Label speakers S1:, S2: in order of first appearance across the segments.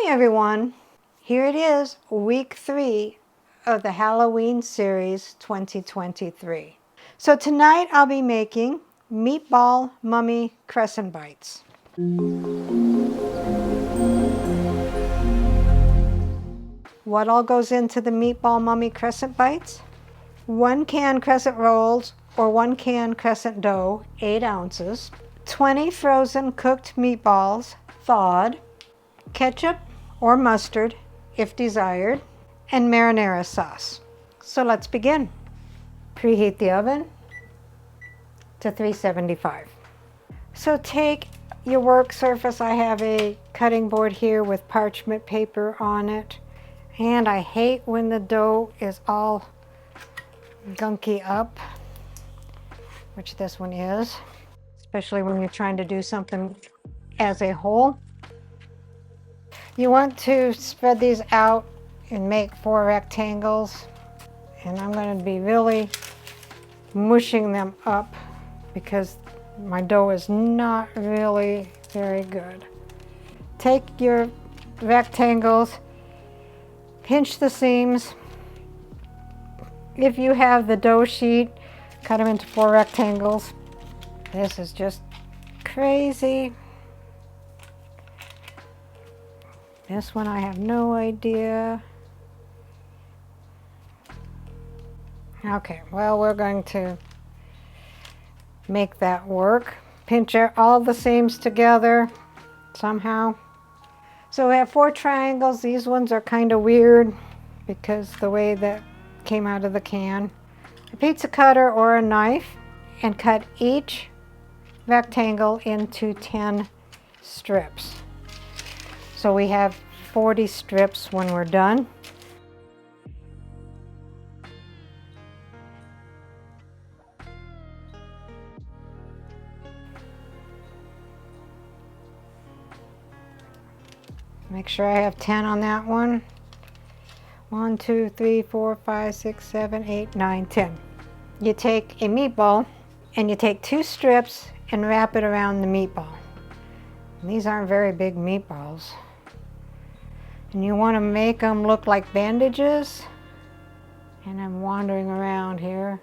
S1: morning, everyone. Here it is, week 3 of the Halloween series 2023. So tonight I'll be making Meatball Mummy Crescent Bites. What all goes into the Meatball Mummy Crescent Bites? 1 can crescent rolls or 1 can crescent dough, 8 ounces. 20 frozen cooked meatballs, thawed. Ketchup or mustard, if desired, and marinara sauce. So let's begin. Preheat the oven to 375. So take your work surface. I have a cutting board here with parchment paper on it. And I hate when the dough is all gunky up, which this one is, especially when you're trying to do something as a whole. You want to spread these out and make 4 rectangles, and I'm going to be really mushing them up because my dough is not really very good. Take your rectangles, pinch the seams. If you have the dough sheet, cut them into 4 rectangles. This is just crazy. This one I have no idea. Okay, well, we're going to make that work. Pinch all the seams together somehow. So we have 4 triangles. These ones are kind of weird because the way that came out of the can. A pizza cutter or a knife, and cut each rectangle into 10 strips. So we have 40 strips when we're done. Make sure I have 10 on that one. 1, 2, 3, 4, 5, 6, 7, 8, 9, 10. You take a meatball and you take 2 strips and wrap it around the meatball. And these aren't very big meatballs. And you want to make them look like bandages. And I'm wandering around here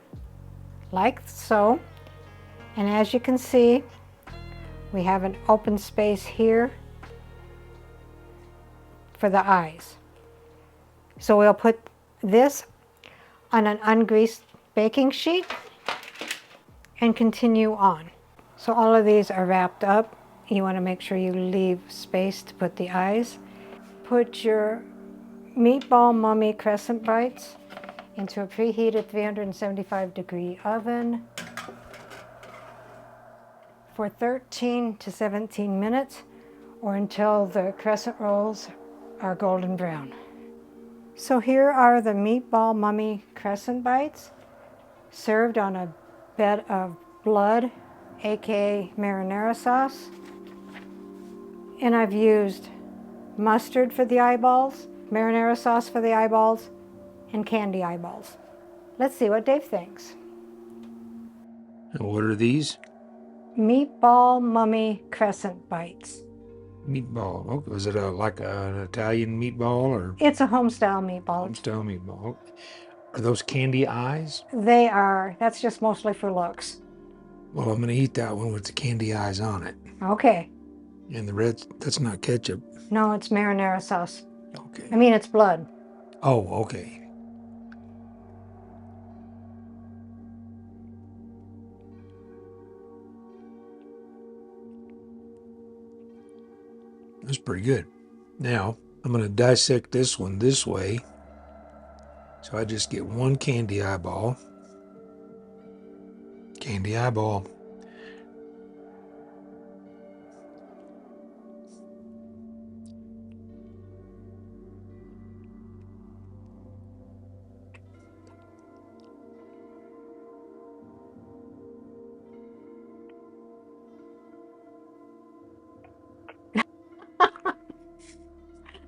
S1: like so. And as you can see, we have an open space here for the eyes. So we'll put this on an ungreased baking sheet and continue on. So all of these are wrapped up. You want to make sure you leave space to put the eyes. Put your Meatball Mummy Crescent Bites into a preheated 375-degree oven for 13 to 17 minutes or until the crescent rolls are golden brown. So here are the Meatball Mummy Crescent Bites served on a bed of blood, aka marinara sauce. And I've used mustard for the eyeballs, marinara sauce for the eyeballs, and candy eyeballs. Let's see what Dave thinks.
S2: And what are these?
S1: Meatball Mummy Crescent Bites.
S2: Meatball. Oh, was it like an Italian meatball or?
S1: It's a home-style meatball.
S2: Home-style meatball. Are those candy eyes?
S1: They are. That's just mostly for looks.
S2: Well, I'm going to eat that one with the candy eyes on it.
S1: Okay.
S2: And the red, that's not ketchup.
S1: No, it's marinara sauce.
S2: Okay.
S1: I mean, it's blood.
S2: Oh, okay. That's pretty good. Now, I'm going to dissect this one this way. So I just get 1 candy eyeball. Candy eyeball.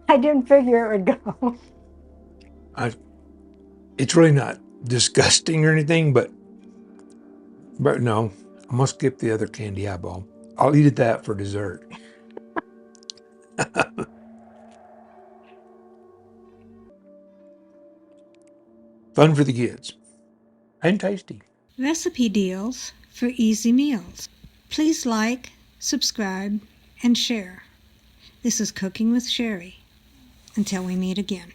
S1: I didn't figure it would go.
S2: It's really not disgusting or anything, but no, I must skip the other candy eyeball. I'll eat that for dessert. Fun for the kids. And tasty.
S1: Recipe deals for easy meals. Please like, subscribe, and share. This is Cooking with Sherry. Until we meet again.